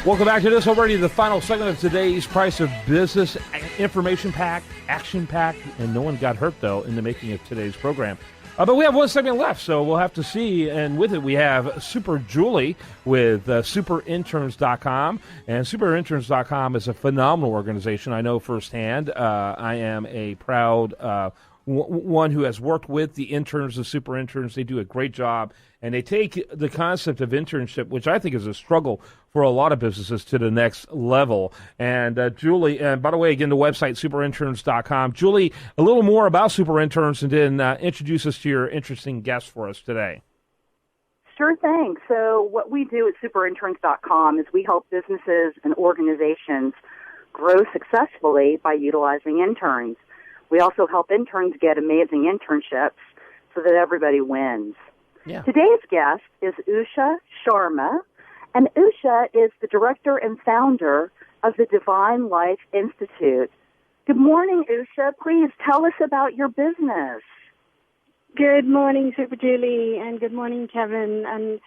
Welcome back to this already, the final segment of today's Price of Business, information-packed, action-packed, and no one got hurt, though, in the making of today's program. But we have one segment left, so we'll have to see. And with it, we have Super Julie with superinterns.com. And superinterns.com is a phenomenal organization. I know firsthand. I am a proud one who has worked with the interns, the super interns. They do a great job, and they take the concept of internship, which I think is a struggle for a lot of businesses, to the next level. And Julie, and by the way, again, the website, superinterns.com. Julie, a little more about Super Interns, and then introduce us to your interesting guest for us today. Sure thing. So what we do at superinterns.com is we help businesses and organizations grow successfully by utilizing interns. We also help interns get amazing internships so that everybody wins. Yeah. Today's guest is Usha Sharma, and Usha is the director and founder of the Divine Life Institute. Good morning, Usha. Please tell us about your business. Good morning, Super Julie, and good morning, Kevin, and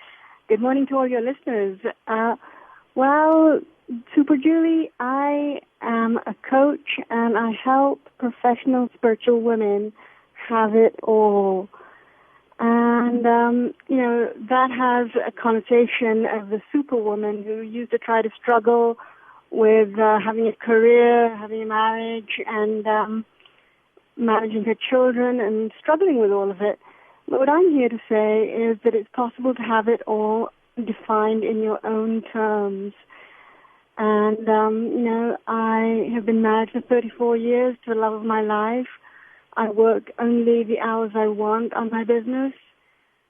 good morning to all your listeners. Well, Super Julie, I am a coach, and I help professional spiritual women have it all. And, that has a connotation of the superwoman who used to try to struggle with having a career, having a marriage, and managing her children and struggling with all of it. But what I'm here to say is that it's possible to have it all defined in your own terms. And, I have been married for 34 years to the love of my life. I work only the hours I want on my business.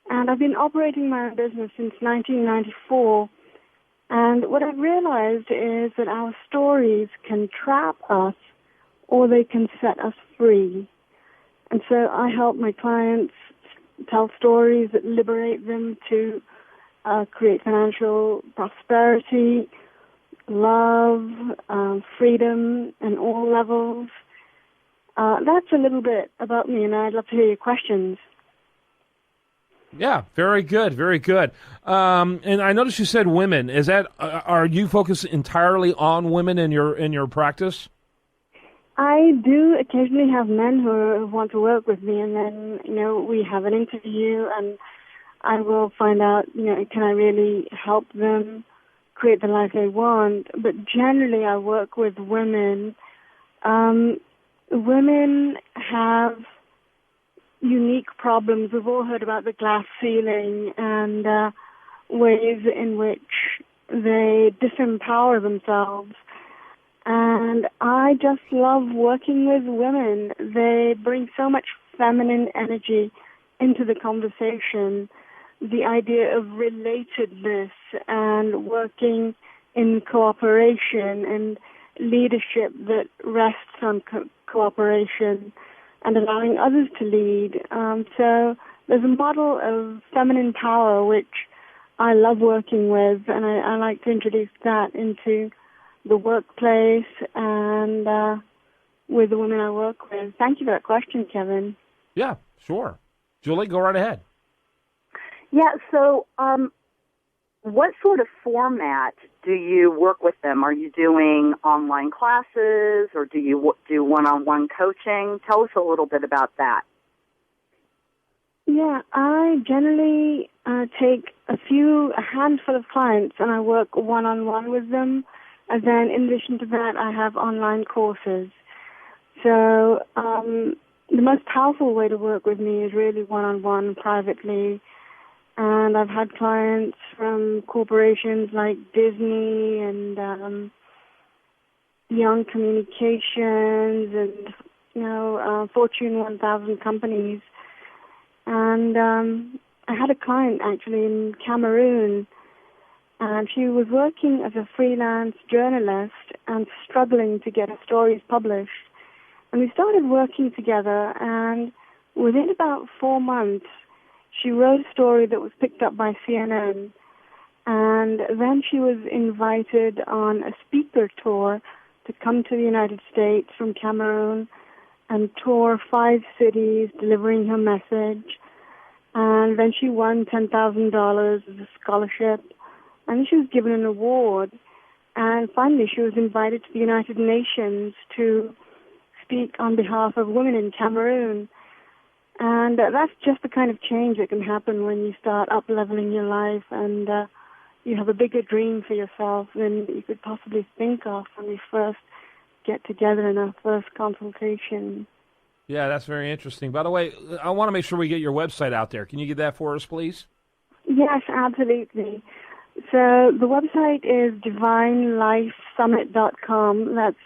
And I've been operating my own business since 1994. And what I've realized is that our stories can trap us or they can set us free. And so I help my clients tell stories that liberate them to create financial prosperity, love, freedom, and all levels. That's a little bit about me, and I'd love to hear your questions. Yeah, very good, very good. And I noticed you said women. Is that are you focused entirely on women in your practice? I do occasionally have men who want to work with me, and then we have an interview, and I will find out can I really help them create the life they want. But generally, I work with women. Women have unique problems. We've all heard about the glass ceiling and ways in which they disempower themselves. And I just love working with women. They bring so much feminine energy into the conversation. The idea of relatedness and working in cooperation and leadership that rests on cooperation and allowing others to lead. So there's a model of feminine power which I love working with, and I like to introduce that into the workplace and with the women I work with. Thank you for that question, Kevin. Yeah, sure. Julie, go right ahead. Yeah, so what sort of format do you work with them? Are you doing online classes, or do you do one-on-one coaching? Tell us a little bit about that. Yeah, I generally take a handful of clients, and I work one-on-one with them. And then in addition to that, I have online courses. So the most powerful way to work with me is really one-on-one, privately. And I've had clients from corporations like Disney and Young Communications and, Fortune 1000 companies. And I had a client actually in Cameroon, and she was working as a freelance journalist and struggling to get her stories published. And we started working together, and within about 4 months, she wrote a story that was picked up by CNN, and then she was invited on a speaker tour to come to the United States from Cameroon and tour 5 cities delivering her message. And then she won $10,000 as a scholarship, and she was given an award. And finally, she was invited to the United Nations to speak on behalf of women in Cameroon. And that's just the kind of change that can happen when you start up-leveling your life and you have a bigger dream for yourself than you could possibly think of when we first get together in our first consultation. Yeah, that's very interesting. By the way, I want to make sure we get your website out there. Can you get that for us, please? Yes, absolutely. So the website is divinelifesummit.com. That's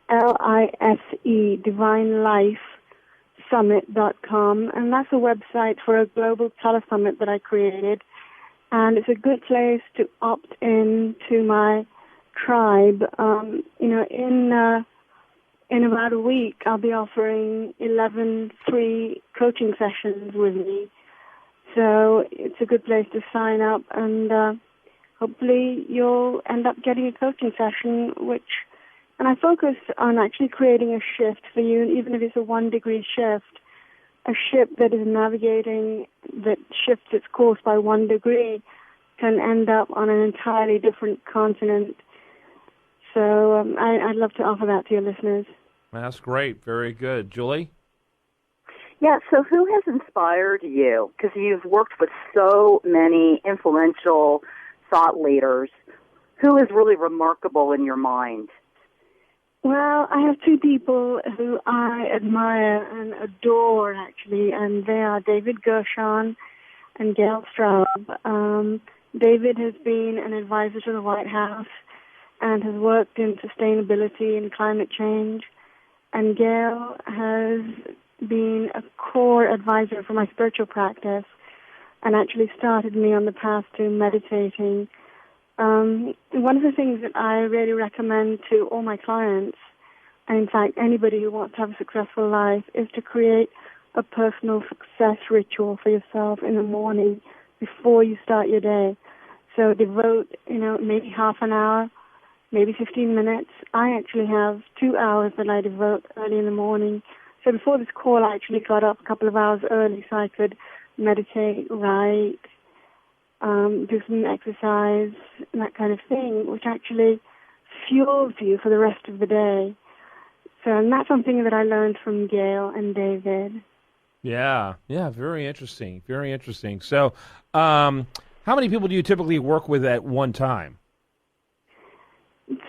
L-I-S-E, divinelifesummit.com. And that's a website for a global telesummit that I created. And it's a good place to opt in to my tribe. In about a week, I'll be offering 11 free coaching sessions with me. So it's a good place to sign up, and hopefully you'll end up getting a coaching session, and I focus on actually creating a shift for you, even if it's a 1-degree shift, a ship that is navigating, that shifts its course by 1 degree, can end up on an entirely different continent. So I'd love to offer that to your listeners. That's great. Very good. Julie? Yeah, so who has inspired you? Because you've worked with so many influential thought leaders. Who is really remarkable in your mind? Well, I have 2 people who I admire and adore, actually, and they are David Gershon and Gail Straub. David has been an advisor to the White House and has worked in sustainability and climate change. And Gail has been a core advisor for my spiritual practice and actually started me on the path to meditating. One of the things that I really recommend to all my clients, and in fact anybody who wants to have a successful life, is to create a personal success ritual for yourself in the morning before you start your day. So devote, maybe half an hour, maybe 15 minutes. I actually have 2 hours that I devote early in the morning. So before this call, I actually got up a couple of hours early so I could meditate, write, do some exercise, and that kind of thing, which actually fuels you for the rest of the day. And that's something that I learned from Gail and David. Yeah, very interesting, very interesting. So how many people do you typically work with at one time?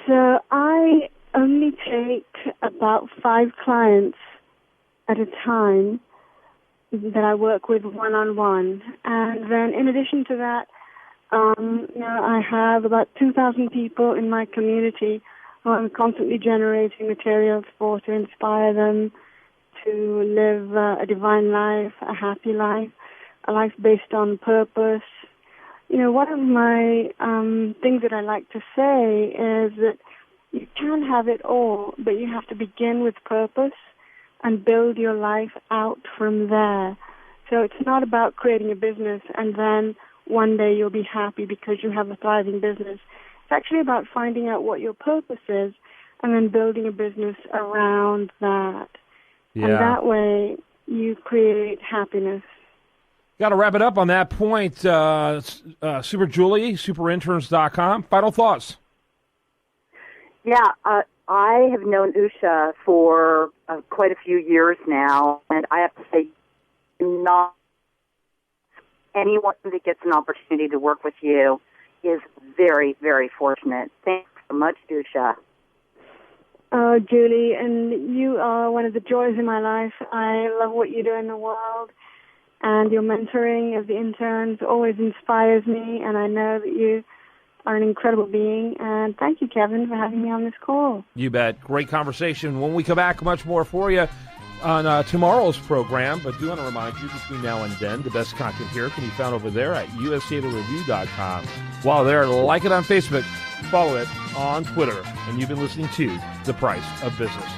So I only take about 5 clients at a time that I work with one-on-one. And then in addition to that, I have about 2,000 people in my community who I'm constantly generating materials for to inspire them to live a divine life, a happy life, a life based on purpose. One of my things that I like to say is that you can have it all, but you have to begin with purpose and build your life out from there. So it's not about creating a business and then one day you'll be happy because you have a thriving business. It's actually about finding out what your purpose is and then building a business around that. Yeah. And that way you create happiness. Got to wrap it up on that point. Super Julie, superinterns.com. Final thoughts. Yeah, I have known Usha for quite a few years now, and I have to say, not anyone that gets an opportunity to work with you is very, very fortunate. Thanks so much, Usha. Julie, and you are one of the joys in my life. I love what you do in the world, and your mentoring of the interns always inspires me, and I know that you are an incredible being. And thank you, Kevin, for having me on this call. You bet. Great conversation. When we come back, much more for you on tomorrow's program. But do want to remind you, between now and then, the best content here can be found over there at usdailyreview.com. While there, like it on Facebook, follow it on Twitter. And you've been listening to The Price of Business.